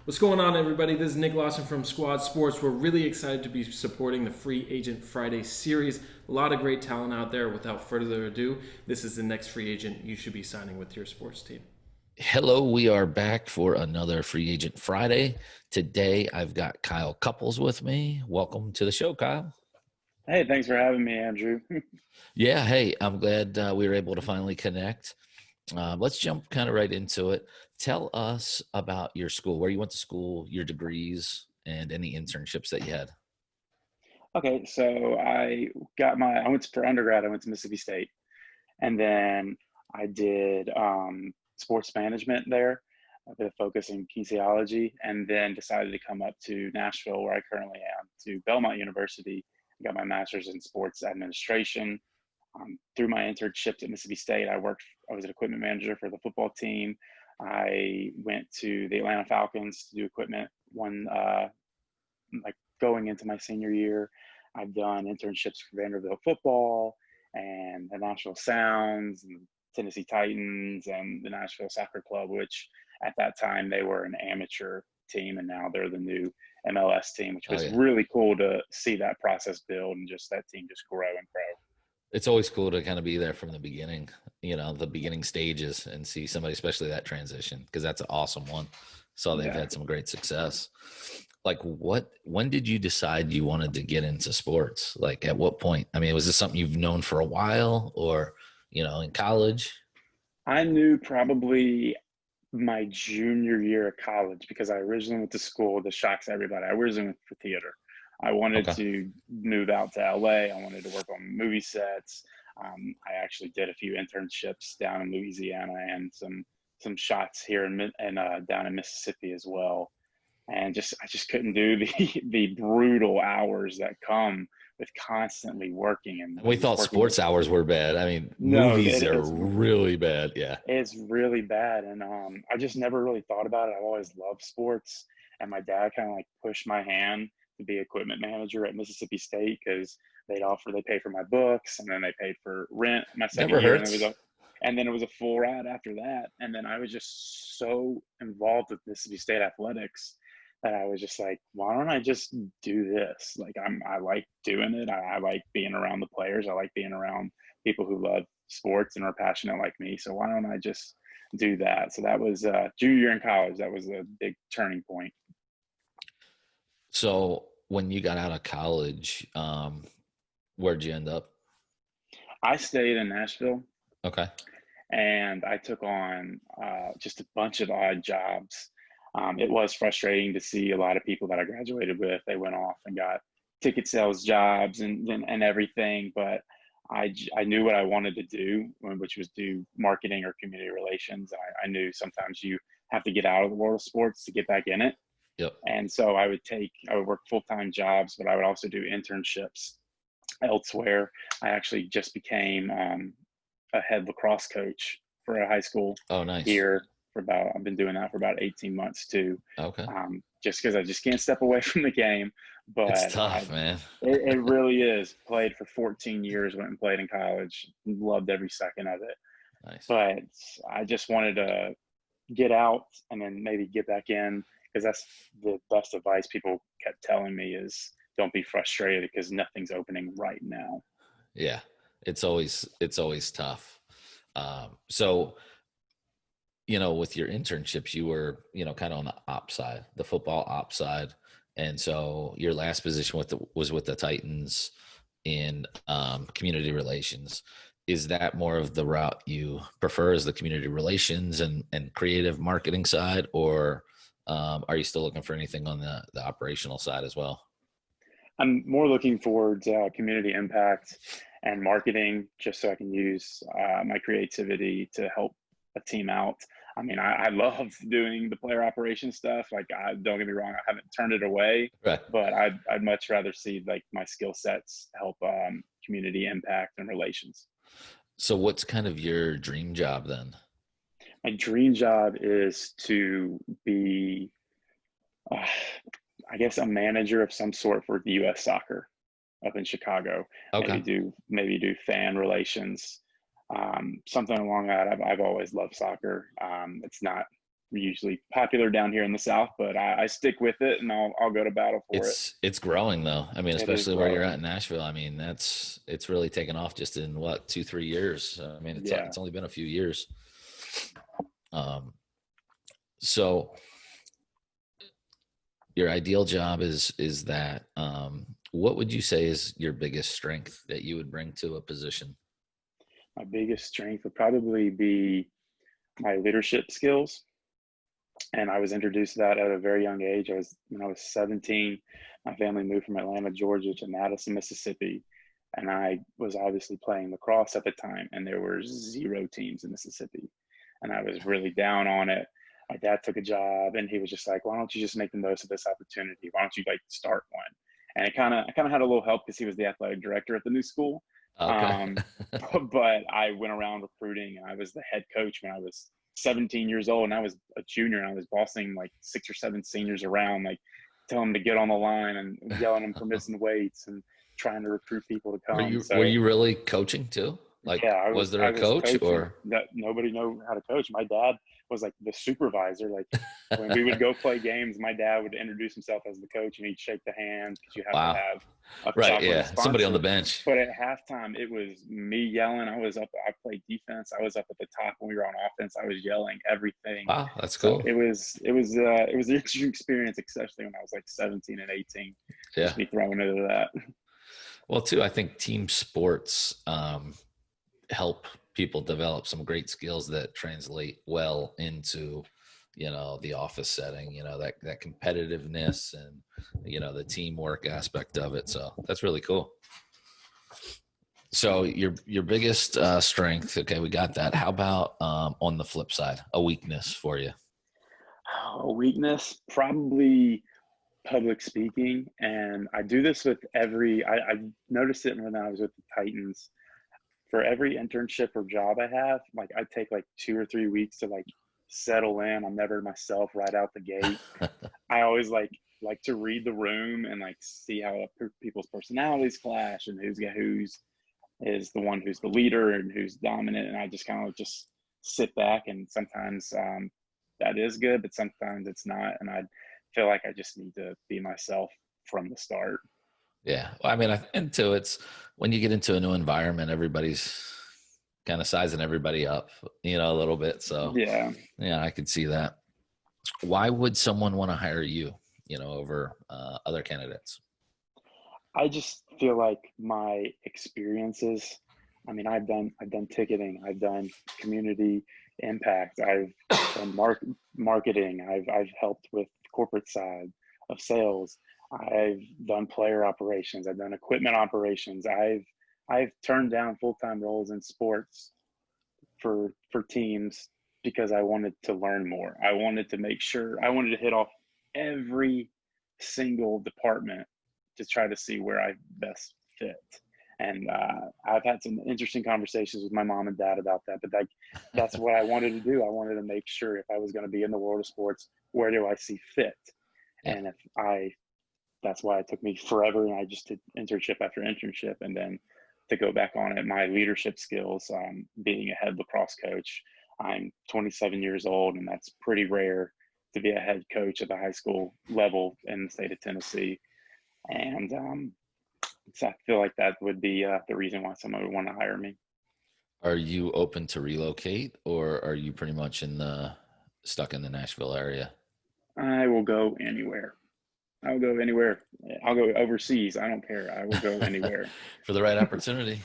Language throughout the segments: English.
What's going on, everybody? This is Nick Lawson from Squad Sports. We're really excited to be supporting the Free Agent Friday series. A lot of great talent out there. Without further ado, this is the next free agent you should be signing with your sports team. Hello, we are back for another Free Agent Friday. Today, I've got Kyle Cupples with me. Welcome to the show, Kyle. Hey, thanks for having me, Andrew. Yeah, hey, I'm glad we were able to finally connect. Let's jump kind of right into it. Tell us about your school, where you went to school, your degrees, and any internships that you had. Okay, so I went for undergrad, I went to Mississippi State, and then I did sports management there, a bit of focus in kinesiology, and then decided to come up to Nashville, where I currently am, to Belmont University. I got my master's in sports administration. Through my internships at Mississippi State, I was an equipment manager for the football team. I went to the Atlanta Falcons to do equipment like going into my senior year. I've done internships for Vanderbilt football and the Nashville Sounds and Tennessee Titans and the Nashville Soccer Club, which at that time they were an amateur team and now they're the new MLS team, which Oh, was yeah. really cool to see that process build and just that team just grow and grow. It's always cool to kind of be there from the beginning, the beginning stages and see somebody, especially that transition, because that's an awesome one. So they've Yeah. had some great success. Like when did you decide you wanted to get into sports? Like at what point? I mean, was this something you've known for a while or, in college? I knew probably my junior year of college because I originally went to school. This shocks everybody. I originally went for theater. I wanted Okay. to move out to LA. I wanted to work on movie sets. I actually did a few internships down in Louisiana and some shots here in down in Mississippi as well. And I just couldn't do the the brutal hours that come with constantly working And we and thought working with. sports hours were bad. I mean, No, movies it are is. really bad. Yeah. It's really bad, and I just never really thought about it. I've always loved sports, and my dad kind of like pushed my hand to be equipment manager at Mississippi State because they pay for my books, and then they paid for rent my second Never year, hurts. and then it was a full ride after that. And then I was just so involved with Mississippi State athletics that I was just like, why don't I just do this? Like I like doing it. I like being around the players. I like being around people who love sports and are passionate like me. So why don't I just do that? So that was junior year in college. That was a big turning point. So when you got out of college, where'd you end up? I stayed in Nashville Okay. and I took on just a bunch of odd jobs. It was frustrating to see a lot of people that I graduated with. They went off and got ticket sales jobs and everything, but I knew what I wanted to do, which was do marketing or community relations. I knew sometimes you have to get out of the world of sports to get back in it. Yep. And so I would work full-time jobs, but I would also do internships elsewhere. I actually just became a head lacrosse coach for a high school Oh, nice. here I've been doing that for about 18 months too. Okay. Just because I just can't step away from the game, It's but tough, man. it really is. Played for 14 years, went and played in college, loved every second of it. Nice. But I just wanted to get out and then maybe get back in because that's the best advice people kept telling me is don't be frustrated because nothing's opening right now. Yeah. It's always tough. So with your internships, you were, kind of on the op side, the football op side. And so your last position was with the Titans in community relations. Is that more of the route you prefer, is the community relations and creative marketing side, or are you still looking for anything on the operational side as well? I'm more looking towards community impact and marketing just so I can use my creativity to help a team out. I mean, I love doing the player operation stuff. Like, don't get me wrong, I haven't turned it away, Right. but I'd much rather see like my skill sets help community impact and relations. So what's kind of your dream job then? My dream job is to be, uh, I guess, a manager of some sort for the U.S. soccer up in Chicago. Okay. Maybe do fan relations, something along that. I've always loved soccer. It's not usually popular down here in the South, but I stick with it, and I'll go to battle for it. It's growing though. I mean, It is especially where you're growing. at in Nashville. I mean, it's really taken off just in what, 2-3 years. I mean, Yeah. it's only been a few years. So your ideal job is that, what would you say is your biggest strength that you would bring to a position? My biggest strength would probably be my leadership skills. And I was introduced to that at a very young age. When I was 17, my family moved from Atlanta, Georgia to Madison, Mississippi. And I was obviously playing lacrosse at the time, and there were 0 teams in Mississippi. And I was really down on it. My dad took a job, and he was just like, why don't you just make the most of this opportunity? Why don't you like start one? And I kind of had a little help because he was the athletic director at the new school. Okay. But I went around recruiting, and I was the head coach when I was 17 years old, and I was a junior, and I was bossing like 6 or 7 seniors around, like telling them to get on the line and yelling them for missing weights and trying to recruit people to Were come. you So were you really coaching too? Like, yeah, was there I a was coach coaching. or? That nobody knew how to coach. My dad was like the supervisor. Like when we would go play games, my dad would introduce himself as the coach, and he'd shake the hand because you have to Wow. have a Right. job with a Yeah. Somebody on the sponsor. bench. But at halftime, it was me yelling. I was up. I played defense. I was up at the top when we were on offense. I was yelling everything. Wow. That's So cool. it was an interesting experience, especially when I was like 17 and 18. Yeah. Just be thrown into that. Well, too, I think team sports help people develop some great skills that translate well into, the office setting, that competitiveness and, the teamwork aspect of it. So that's really cool. So your biggest strength, okay, we got that. How about on the flip side, a weakness for you? A weakness, probably public speaking. And I do this with I noticed it when I was with the Titans. For every internship or job I have, like I take like 2 or 3 weeks to like settle in. I'm never myself right out the gate. I always like to read the room and like see how people's personalities clash, and who's is the one who's the leader and who's dominant. And I just kind of just sit back, and sometimes that is good, but sometimes it's not. And I feel like I just need to be myself from the start. Yeah. Well, I mean, and too, it's when you get into a new environment, everybody's kind of sizing everybody up, a little bit. So Yeah. yeah, I could see that. Why would someone want to hire you, over other candidates? I just feel like my experiences, I mean, I've done ticketing, I've done community impact, I've done marketing, I've helped with the corporate side of sales, I've done player operations, I've done equipment operations, I've turned down full-time roles in sports for teams because I wanted to learn more. I wanted to make sure, I wanted to hit off every single department to try to see where I best fit. And I've had some interesting conversations with my mom and dad about that, but that's what I wanted to do. I wanted to make sure if I was going to be in the world of sports, where do I see fit? Yeah. And that's why it took me forever. And I just did internship after internship. And then to go back on it, my leadership skills, being a head lacrosse coach, I'm 27 years old, and that's pretty rare to be a head coach at the high school level in the state of Tennessee. And so I feel like that would be the reason why someone would want to hire me. Are you open to relocate, or are you pretty much stuck in the Nashville area? I will go anywhere. I'll go anywhere. I'll go overseas. I don't care. I will go anywhere. For the right opportunity.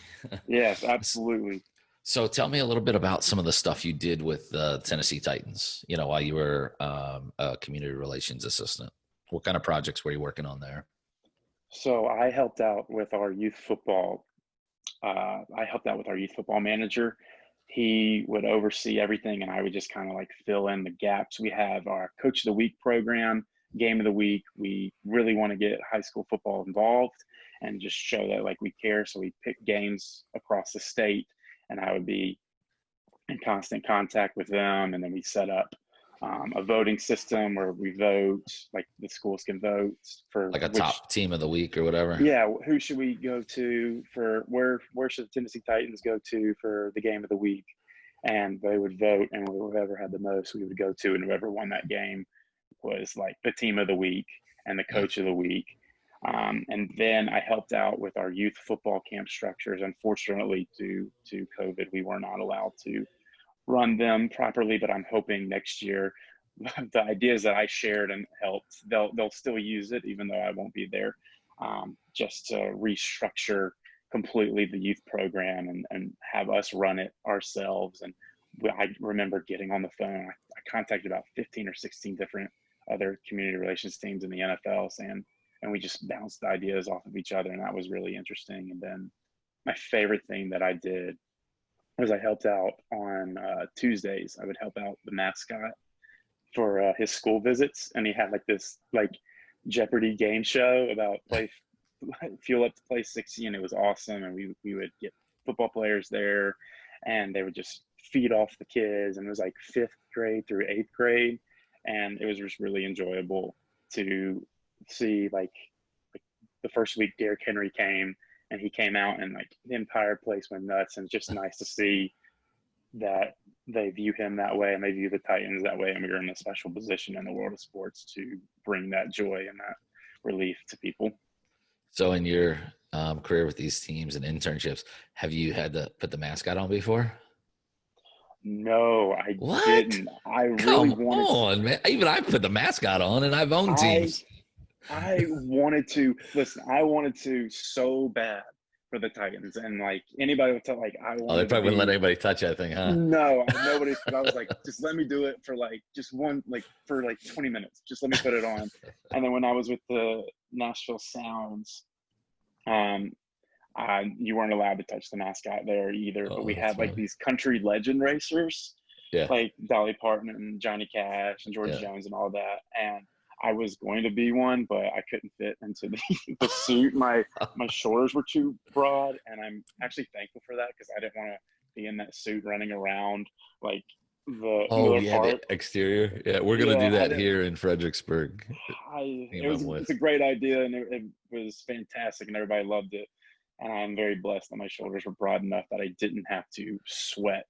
Yes, absolutely. So tell me a little bit about some of the stuff you did with the Tennessee Titans, while you were a community relations assistant. What kind of projects were you working on there? So I helped out with our youth football. I helped out with our youth football manager. He would oversee everything, and I would just kind of like fill in the gaps. We have our Coach of the Week program, Game of the Week. We really want to get high school football involved and just show that like we care. So we pick games across the state, and I would be in constant contact with them. And then we set up a voting system where we vote, like the schools can vote for Like a top team of the week or whatever. Yeah, who should we go to for where should the Tennessee Titans go to for the game of the week? and they would vote, and whoever had the most we would go to, and whoever won that game was like the team of the week and the coach of the week. And then I helped out with our youth football camp structures. Unfortunately, due to COVID, we were not allowed to run them properly, but I'm hoping next year the ideas that I shared and helped, they'll still use it, even though I won't be there, just to restructure completely the youth program and have us run it ourselves. And I remember getting on the phone. I contacted about 15 or 16 different other community relations teams in the NFL, and we just bounced ideas off of each other, and that was really interesting. And then my favorite thing that I did was I helped out on Tuesdays. I would help out the mascot for his school visits, and he had like this like Jeopardy game show about fuel up to play 60, and it was awesome. And we would get football players there, and they would just feed off the kids, and it was like 5th grade through 8th grade, and it was just really enjoyable to see like the first week Derrick Henry came, and he came out and like the entire place went nuts, and just nice to see that they view him that way and they view the Titans that way, and we're in a special position in the world of sports to bring that joy and that relief to people. So in your career with these teams and internships, have you had to put the mascot on before? No, I What? didn't. I really Come wanted on, man. Even I put the mascot on, and I've owned teams. I wanted to listen. I wanted to so bad for the Titans, and like anybody would tell, like I wanted. Oh, they probably to wouldn't let anybody touch that thing, huh? No, nobody. But I was like, just let me do it for like just one, like for like 20 minutes. Just let me put it on. And then when I was with the Nashville Sounds, you weren't allowed to touch the mascot there either. Oh, but we that's had like funny. these country legend racers, Yeah. like Dolly Parton and Johnny Cash and George Jones and all that. And I was going to be one, but I couldn't fit into the suit. My shoulders were too broad, and I'm actually thankful for that, because I didn't want to be in that suit running around like the Miller Park. The exterior. Yeah, we're gonna do that here in Fredericksburg. It's a great idea, and it was fantastic, and everybody loved it. And I'm very blessed that my shoulders were broad enough that I didn't have to sweat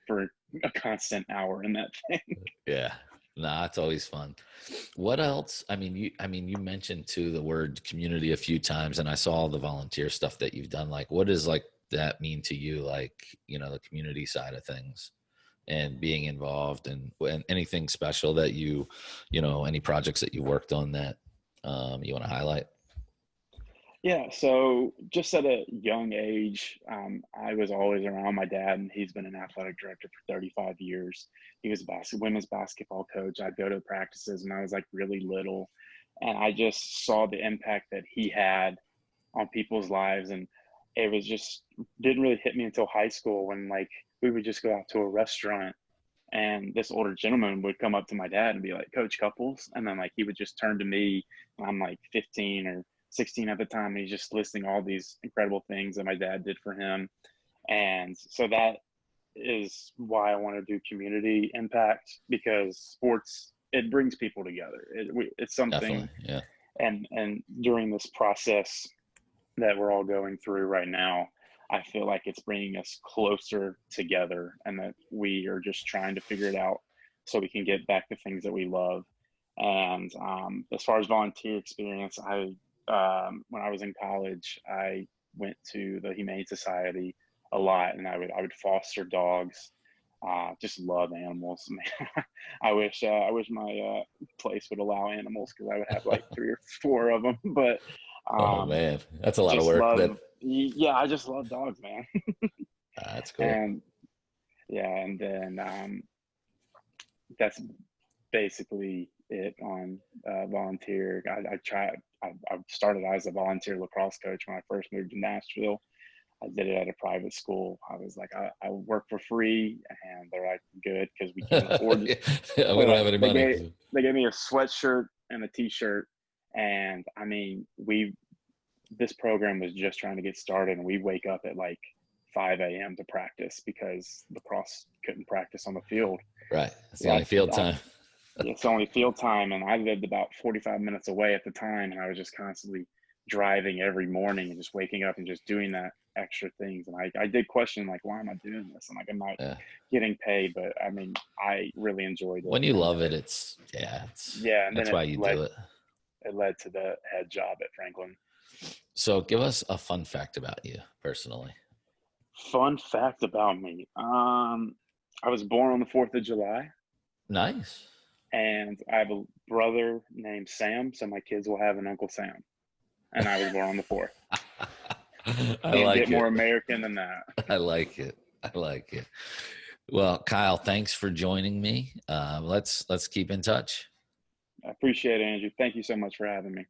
for a constant hour in that thing. Yeah. Nah, it's always fun. What else? I mean, you mentioned too the word community a few times, and I saw all the volunteer stuff that you've done. Like, what does like that mean to you? Like, the community side of things and being involved, and anything special that any projects that you worked on that you want to highlight? Yeah, so just at a young age, I was always around my dad, and he's been an athletic director for 35 years. He was a women's basketball coach. I'd go to practices when I was like really little, and I just saw the impact that he had on people's lives. And it was just didn't really hit me until high school, when like we would just go out to a restaurant, and this older gentleman would come up to my dad and be like, "Coach Cupples," and then like he would just turn to me, and I'm like 15 or 16 at the time, and he's just listing all these incredible things that my dad did for him. And so that is why I want to do community impact, because sports, it brings people together. It's something. Definitely, yeah. And during this process that we're all going through right now, I feel like it's bringing us closer together, and that we are just trying to figure it out so we can get back to things that we love. And as far as volunteer experience, when I was in college, I went to the Humane Society a lot, and I would foster dogs. Just love animals. I wish my place would allow animals, because I would have like 3 or 4 of them. But oh man, that's a lot of work. Yeah, I just love dogs, man. That's cool. And then that's basically it on volunteer. I started as a volunteer lacrosse coach when I first moved to Nashville. I did it at a private school. I was like, I work for free, and they're like, good, because we can't afford it. Yeah, we don't have any money. They gave me a sweatshirt and a t-shirt, and I mean, this program was just trying to get started, and we wake up at like 5 a.m. to practice, because lacrosse couldn't practice on the field. Right, it's the only field time. It's only field time, and I lived about 45 minutes away at the time, and I was just constantly driving every morning and just waking up and just doing that extra things. And I did question, like, why am I doing this? And like, I'm not Yeah. getting paid, but I mean, I really enjoyed it. When you And love it, it's yeah, and then that's why you do it. it led to the head job at Franklin. So give us a fun fact about you personally. Fun fact about me. I was born on the 4th of July, Nice. and I have a brother named Sam, so my kids will have an Uncle Sam. And I was born on the 4th. I Can't like get more it. American than that. I like it. I like it. Well, Kyle, thanks for joining me. Let's keep in touch. I appreciate it, Andrew. Thank you so much for having me.